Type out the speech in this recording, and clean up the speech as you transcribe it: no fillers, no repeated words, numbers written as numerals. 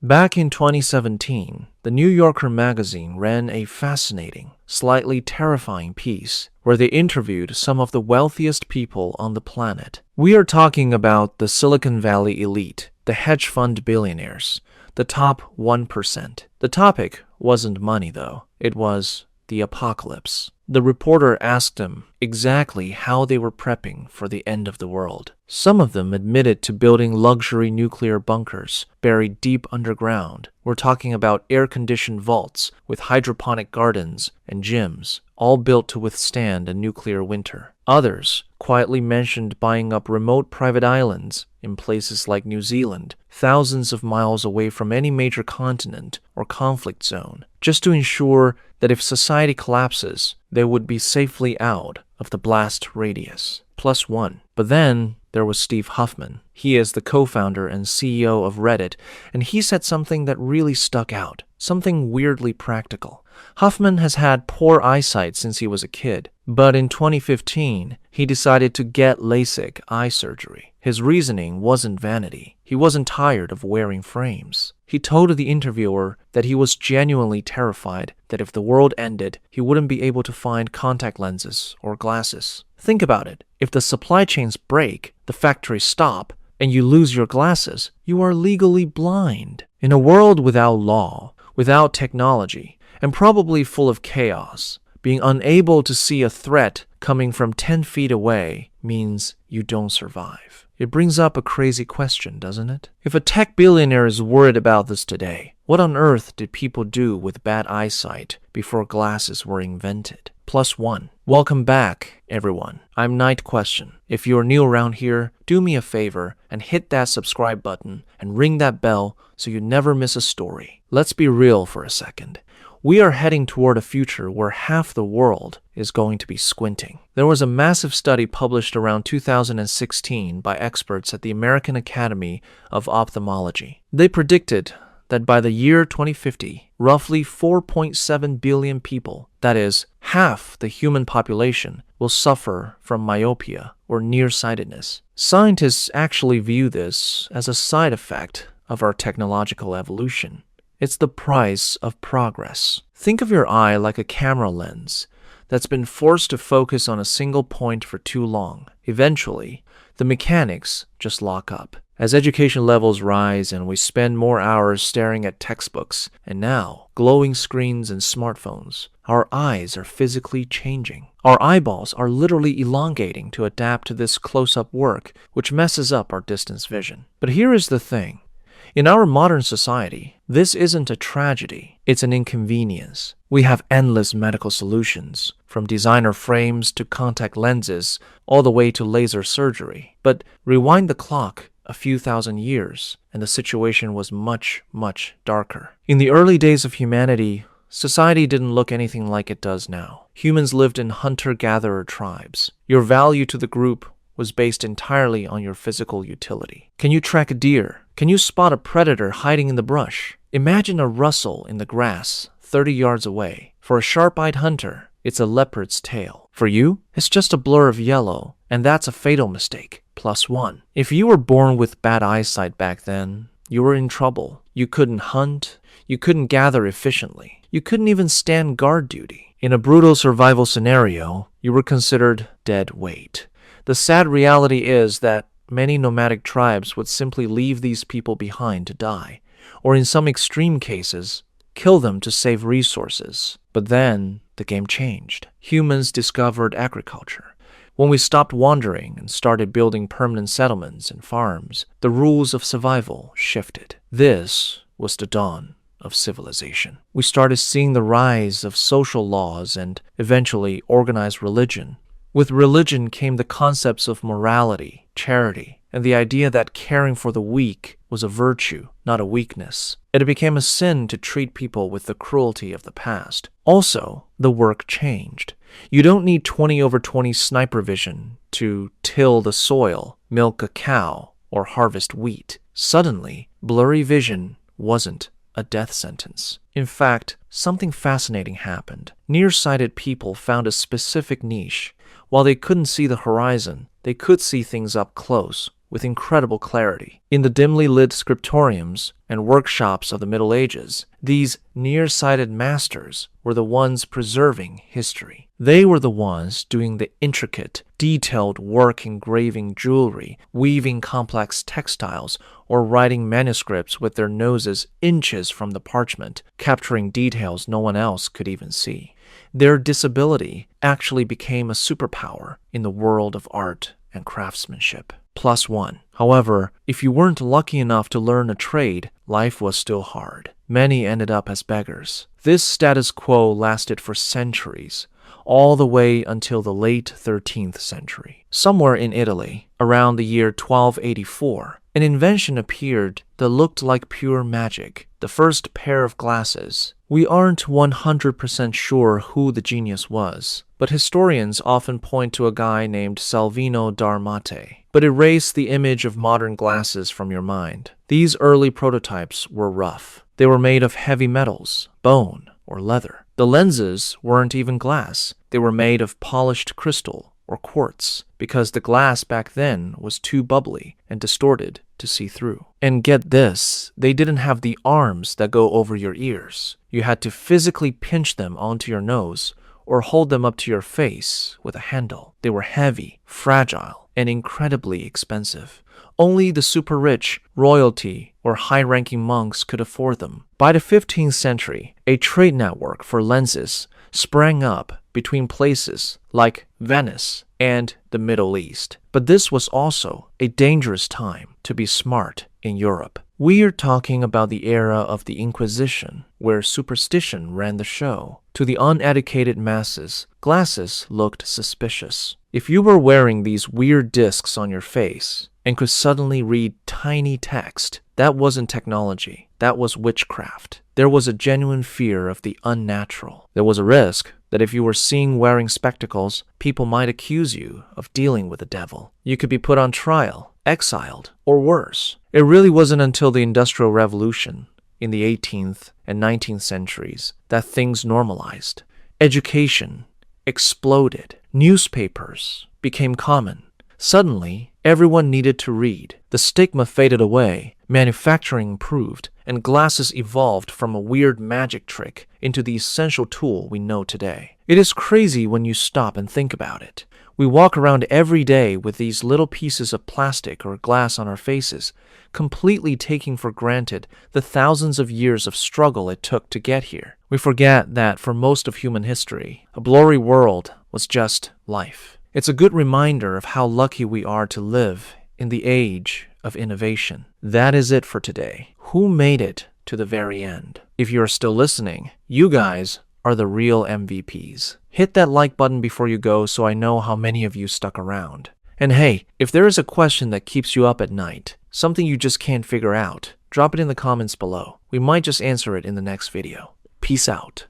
Back in 2017, the New Yorker magazine ran a fascinating, slightly terrifying piece where they interviewed some of the wealthiest people on the planet. We are talking about the Silicon Valley elite, the hedge fund billionaires, the top 1%. The topic wasn't money, though. It was the apocalypse. The reporter asked them exactly how they were prepping for the end of the world. Some of them admitted to building luxury nuclear bunkers buried deep underground. We're talking about air-conditioned vaults with hydroponic gardens and gyms, all built to withstand a nuclear winter. Others quietly mentioned buying up remote private islands in places like New Zealand, thousands of miles away from any major continent or conflict zone, just to ensure that if society collapses, they would be safely out of the blast radius. Plus one. But then there was Steve Huffman. He is the co-founder and CEO of Reddit, and he said something that really stuck out, something weirdly practical. Huffman has had poor eyesight since he was a kid, but in 2015, he decided to get LASIK eye surgery. His reasoning wasn't vanity. He wasn't tired of wearing frames. He told the interviewer that he was genuinely terrified that if the world ended, he wouldn't be able to find contact lenses or glasses. Think about it. If the supply chains break, the factories stop, and you lose your glasses, you are legally blind. In a world without law, without technology, and probably full of chaos, being unable to see a threat coming from 10 feet away means you don't survive. It brings up a crazy question, doesn't it? If a tech billionaire is worried about this today, what on earth did people do with bad eyesight before glasses were invented? Plus one. Welcome back, everyone. I'm Night Question. If you're new around here, do me a favor and hit that subscribe button and ring that bell so you never miss a story. Let's be real for a second. We are heading toward a future where half the world is going to be squinting. There was a massive study published around 2016 by experts at the American Academy of Ophthalmology. They predicted that by the year 2050, roughly 4.7 billion people, that is, half the human population, will suffer from myopia or nearsightedness. Scientists actually view this as a side effect of our technological evolution. It's the price of progress. Think of your eye like a camera lens that's been forced to focus on a single point for too long. Eventually, the mechanics just lock up. As education levels rise and we spend more hours staring at textbooks and now glowing screens and smartphones, our eyes are physically changing. Our eyeballs are literally elongating to adapt to this close-up work, which messes up our distance vision. But here is the thing. In our modern society, this isn't a tragedy, it's an inconvenience. We have endless medical solutions, from designer frames to contact lenses, all the way to laser surgery. But rewind the clock a few thousand years, and the situation was much, much darker. In the early days of humanity, society didn't look anything like it does now. Humans lived in hunter-gatherer tribes. Your value to the group was based entirely on your physical utility. Can you track a deer? Can you spot a predator hiding in the brush? Imagine a rustle in the grass 30 yards away. For a sharp-eyed hunter, it's a leopard's tail. For you, it's just a blur of yellow, and that's a fatal mistake. Plus one. If you were born with bad eyesight back then, you were in trouble. You couldn't hunt. You couldn't gather efficiently. You couldn't even stand guard duty. In a brutal survival scenario, you were considered dead weight. The sad reality is that many nomadic tribes would simply leave these people behind to die, or in some extreme cases, kill them to save resources. But then, the game changed. Humans discovered agriculture. When we stopped wandering and started building permanent settlements and farms, the rules of survival shifted. This was the dawn of civilization. We started seeing the rise of social laws and eventually organized religion. With religion came the concepts of morality, charity, and the idea that caring for the weak was a virtue, not a weakness. It became a sin to treat people with the cruelty of the past. Also, the work changed. You don't need 20/20 sniper vision to till the soil, milk a cow, or harvest wheat. Suddenly, blurry vision wasn't a death sentence. In fact, something fascinating happened. Nearsighted people found a specific niche. While they couldn't see the horizon, they could see things up close, with incredible clarity. In the dimly lit scriptoriums and workshops of the Middle Ages, these nearsighted masters were the ones preserving history. They were the ones doing the intricate, detailed work engraving jewelry, weaving complex textiles, or writing manuscripts with their noses inches from the parchment, capturing details no one else could even see. Their disability actually became a superpower in the world of art and craftsmanship. +1. However, if you weren't lucky enough to learn a trade, life was still hard. Many ended up as beggars. This status quo lasted for centuries, all the way until the late 13th century. Somewhere in Italy, around the year 1284, an invention appeared that looked like pure magic, the first pair of glasses. We aren't 100% sure who the genius was, but historians often point to a guy named Salvino d'Armate. But erase the image of modern glasses from your mind. These early prototypes were rough. They were made of heavy metals, bone, or leather. The lenses weren't even glass. They were made of polished crystal or quartz, because the glass back then was too bubbly and distorted to see through. And get this, they didn't have the arms that go over your ears. You had to physically pinch them onto your nose or hold them up to your face with a handle. They were heavy, fragile, and incredibly expensive. Only the super rich, royalty, or high-ranking monks could afford them. By the 15th century, a trade network for lenses sprang up between places like Venice and the Middle East. But this was also a dangerous time to be smart in Europe. We are talking about the era of the Inquisition, where superstition ran the show. To the uneducated masses, glasses looked suspicious. If you were wearing these weird discs on your face and could suddenly read tiny text, that wasn't technology. That was witchcraft. There was a genuine fear of the unnatural. There was a risk that if you were seen wearing spectacles, people might accuse you of dealing with the devil. You could be put on trial, exiled, or worse. It really wasn't until the Industrial Revolution in the 18th and 19th centuries that things normalized. Education exploded. Newspapers became common. Suddenly, everyone needed to read. The stigma faded away, manufacturing improved, and glasses evolved from a weird magic trick into the essential tool we know today. It is crazy when you stop and think about it. We walk around every day with these little pieces of plastic or glass on our faces, completely taking for granted the thousands of years of struggle it took to get here. We forget that for most of human history, a blurry world was just life. It's a good reminder of how lucky we are to live in the age of innovation. That is it for today. Who made it to the very end? If you're still listening, you guys are the real MVPs. Hit that like button before you go so I know how many of you stuck around. And hey, if there is a question that keeps you up at night, something you just can't figure out, drop it in the comments below. We might just answer it in the next video. Peace out.